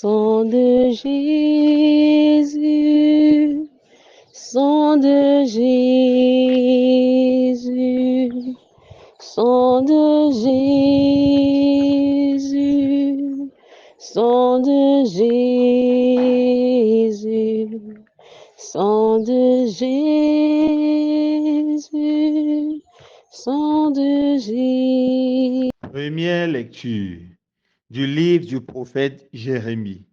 Sang de Jésus, sang de Jésus, sang de Jésus, sang de Jésus, sang de Jésus, sang de Jésus. Première lecture du livre du prophète Jérémie,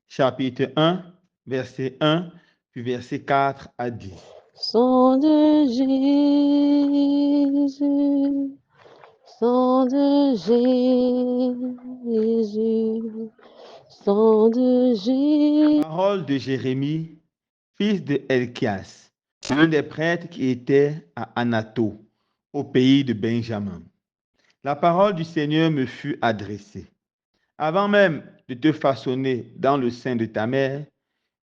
chapitre 1, verset 1, puis verset 4 à 10. Sang de Jésus, sang de Jésus, sang de Jésus. Parole de Jérémie, fils de Elkias, l'un des prêtres qui était à Anato, au pays de Benjamin. La parole du Seigneur me fut adressée. Avant même de te façonner dans le sein de ta mère,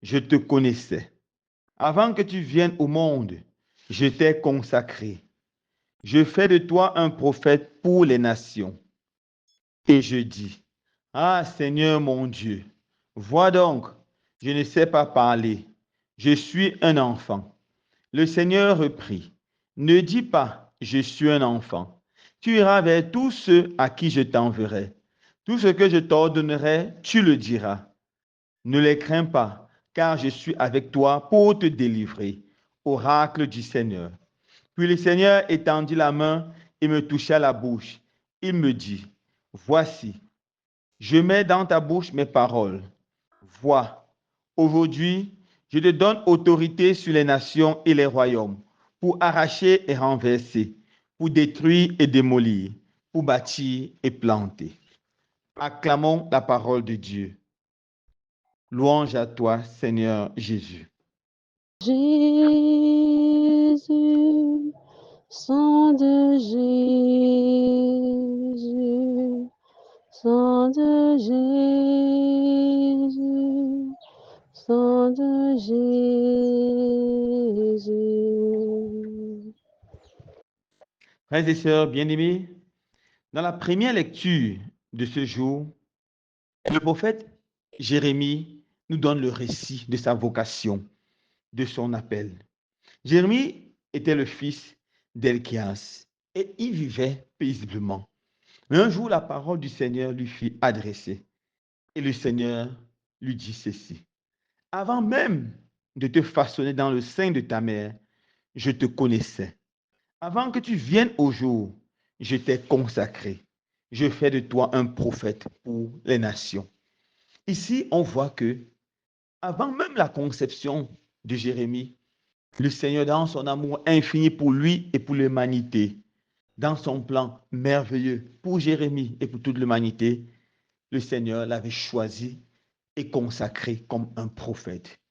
je te connaissais. Avant que tu viennes au monde, je t'ai consacré. Je fais de toi un prophète pour les nations. Et je dis, ah Seigneur mon Dieu, vois donc, je ne sais pas parler. Je suis un enfant. Le Seigneur reprit, ne dis pas, je suis un enfant. Tu iras vers tous ceux à qui je t'enverrai. Tout ce que je t'ordonnerai, tu le diras. Ne les crains pas, car je suis avec toi pour te délivrer. Oracle du Seigneur. Puis le Seigneur étendit la main et me toucha la bouche. Il me dit, voici, je mets dans ta bouche mes paroles. Vois, aujourd'hui, je te donne autorité sur les nations et les royaumes, pour arracher et renverser, pour détruire et démolir, pour bâtir et planter. Acclamons la parole de Dieu. Louange à toi, Seigneur Jésus. Jésus, sang de Jésus, sang de Jésus, sang de Jésus. Frères et sœurs bien-aimés, dans la première lecture de ce jour, le prophète Jérémie nous donne le récit de sa vocation, de son appel. Jérémie était le fils d'Elkias et il vivait paisiblement. Mais un jour, la parole du Seigneur lui fut adressée et le Seigneur lui dit ceci. Avant même de te façonner dans le sein de ta mère, je te connaissais. Avant que tu viennes au jour, je t'ai consacré. Je fais de toi un prophète pour les nations. Ici, on voit que avant même la conception de Jérémie, le Seigneur, dans son amour infini pour lui et pour l'humanité, dans son plan merveilleux pour Jérémie et pour toute l'humanité, le Seigneur l'avait choisi et consacré comme un prophète.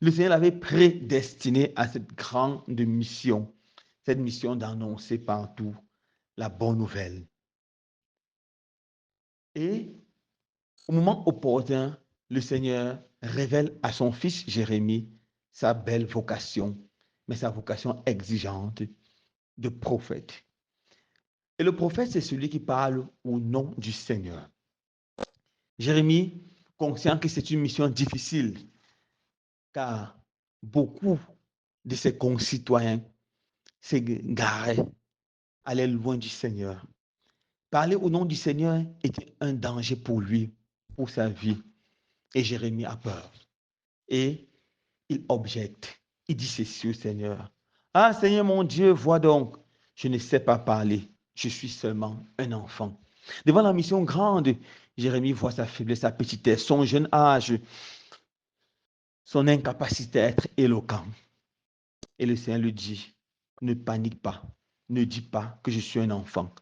Le Seigneur l'avait prédestiné à cette grande mission, cette mission d'annoncer partout la bonne nouvelle. Et au moment opportun, le Seigneur révèle à son fils Jérémie sa belle vocation, mais sa vocation exigeante de prophète. Et le prophète, c'est celui qui parle au nom du Seigneur. Jérémie, conscient que c'est une mission difficile, car beaucoup de ses concitoyens s'égaraient, allaient loin du Seigneur. Parler au nom du Seigneur était un danger pour lui, pour sa vie. Et Jérémie a peur. Et il objecte. Il dit ceci au Seigneur. Ah Seigneur mon Dieu, vois donc, je ne sais pas parler. Je suis seulement un enfant. Devant la mission grande, Jérémie voit sa faiblesse, sa petitesse, son jeune âge, son incapacité à être éloquent. Et le Seigneur lui dit, ne panique pas, ne dis pas que je suis un enfant.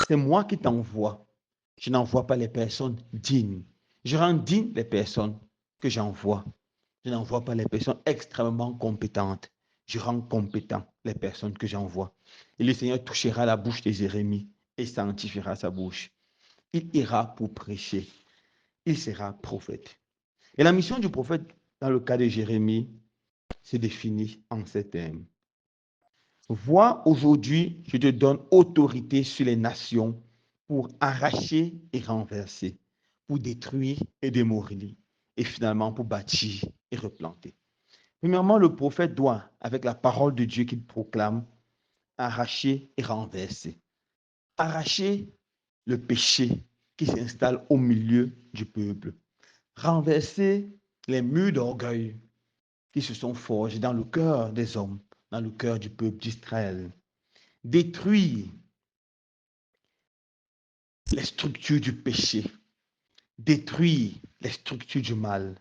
C'est moi qui t'envoie. Je n'envoie pas les personnes dignes. Je rends dignes les personnes que j'envoie. Je n'envoie pas les personnes extrêmement compétentes. Je rends compétents les personnes que j'envoie. Et le Seigneur touchera la bouche de Jérémie et sanctifiera sa bouche. Il ira pour prêcher. Il sera prophète. Et la mission du prophète, dans le cas de Jérémie, se définit en ces termes. Vois, aujourd'hui, je te donne autorité sur les nations pour arracher et renverser, pour détruire et démolir, et finalement pour bâtir et replanter. Premièrement, le prophète doit, avec la parole de Dieu qu'il proclame, arracher et renverser. Arracher le péché qui s'installe au milieu du peuple. Renverser les murs d'orgueil qui se sont forgés dans le cœur des hommes, dans le cœur du peuple d'Israël. Détruire les structures du péché. Détruire les structures du mal.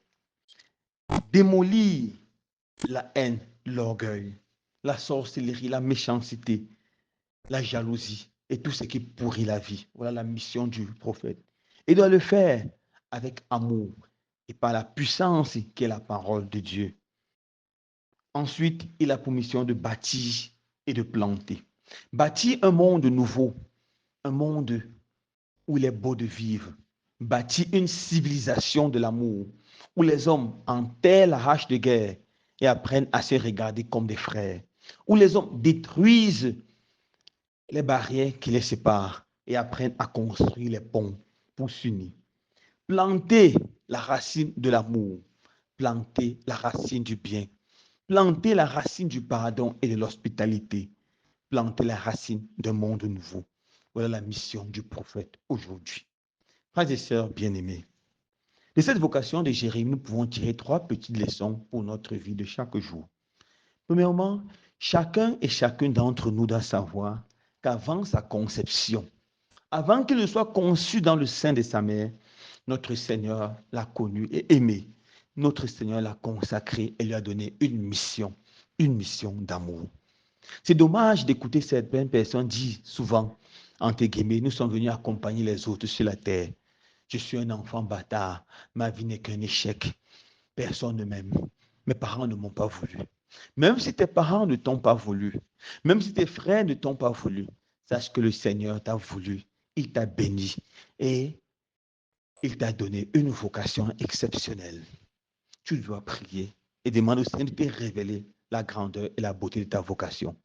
Démolir la haine, l'orgueil, la sorcellerie, la méchanceté, la jalousie et tout ce qui pourrit la vie. Voilà la mission du prophète. Il doit le faire avec amour et par la puissance qui est la parole de Dieu. Ensuite, il a pour mission de bâtir et de planter. Bâtir un monde nouveau, un monde où il est beau de vivre. Bâtir une civilisation de l'amour, où les hommes enterrent la hache de guerre et apprennent à se regarder comme des frères. Où les hommes détruisent les barrières qui les séparent et apprennent à construire les ponts pour s'unir. Planter la racine de l'amour, planter la racine du bien, planter la racine du pardon et de l'hospitalité, planter la racine d'un monde nouveau. Voilà la mission du prophète aujourd'hui. Frères et sœurs bien-aimés, de cette vocation de Jérémie, nous pouvons tirer 3 petites leçons pour notre vie de chaque jour. Premièrement, chacun et chacune d'entre nous doit savoir qu'avant sa conception, avant qu'il ne soit conçu dans le sein de sa mère, notre Seigneur l'a connu et aimé. Notre Seigneur l'a consacré et lui a donné une mission d'amour. C'est dommage d'écouter certaines personnes dire souvent, entre guillemets, nous sommes venus accompagner les autres sur la terre. Je suis un enfant bâtard, ma vie n'est qu'un échec. Personne ne m'aime. Mes parents ne m'ont pas voulu. Même si tes parents ne t'ont pas voulu, même si tes frères ne t'ont pas voulu, sache que le Seigneur t'a voulu, il t'a béni et il t'a donné une vocation exceptionnelle. Tu dois prier et demander au Seigneur de te révéler la grandeur et la beauté de ta vocation.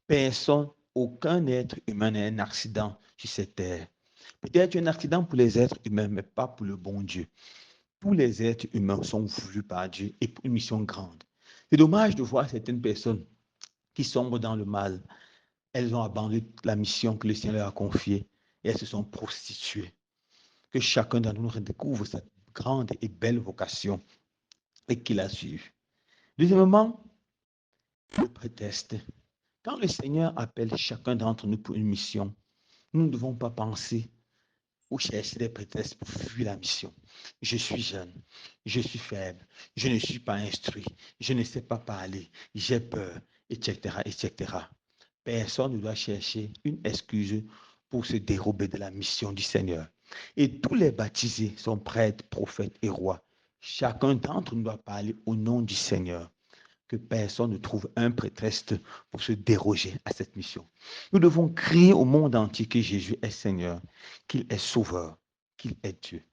Personne, aucun être humain n'est un accident sur cette terre. Peut-être un accident pour les êtres humains, mais pas pour le bon Dieu. Tous les êtres humains sont voulus par Dieu et pour une mission grande. C'est dommage de voir certaines personnes qui sombrent dans le mal. Elles ont abandonné la mission que le Seigneur leur a confiée et elles se sont prostituées. Que chacun d'entre nous redécouvre cette grande et belle vocation et qu'il la suive. Deuxièmement, le prétexte. Quand le Seigneur appelle chacun d'entre nous pour une mission, nous ne devons pas penser ou chercher des prétextes pour fuir la mission. Je suis jeune, je suis faible, je ne suis pas instruit, je ne sais pas parler, j'ai peur, etc., etc. Personne ne doit chercher une excuse pour se dérober de la mission du Seigneur. Et tous les baptisés sont prêtres, prophètes et rois. Chacun d'entre nous doit parler au nom du Seigneur. Que personne ne trouve un prétexte pour se déroger à cette mission. Nous devons crier au monde entier que Jésus est Seigneur, qu'il est Sauveur, qu'il est Dieu.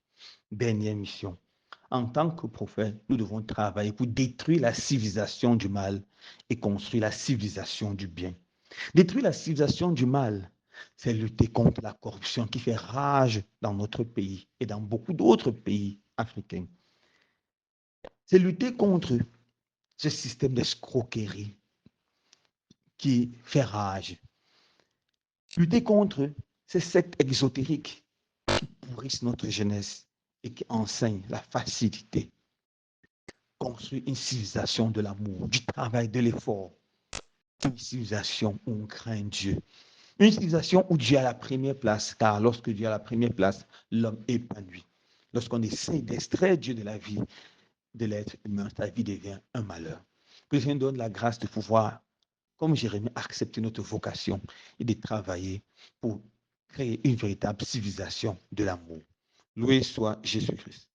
Dernière mission. En tant que prophète, nous devons travailler pour détruire la civilisation du mal et construire la civilisation du bien. Détruire la civilisation du mal, c'est lutter contre la corruption qui fait rage dans notre pays et dans beaucoup d'autres pays africains. C'est lutter contre ce système d'escroquerie qui fait rage. Lutter contre ces sectes exotériques qui pourrissent notre jeunesse et qui enseignent la facilité. Construire une civilisation de l'amour, du travail, de l'effort. Une civilisation où on craint Dieu. Une civilisation où Dieu a la première place, car lorsque Dieu a la première place, l'homme est épanoui. Lorsqu'on essaie d'extraire Dieu de la vie de l'être humain, sa vie devient un malheur. Que Dieu nous donne la grâce de pouvoir, comme Jérémie, accepter notre vocation et de travailler pour créer une véritable civilisation de l'amour. Loué soit Jésus-Christ.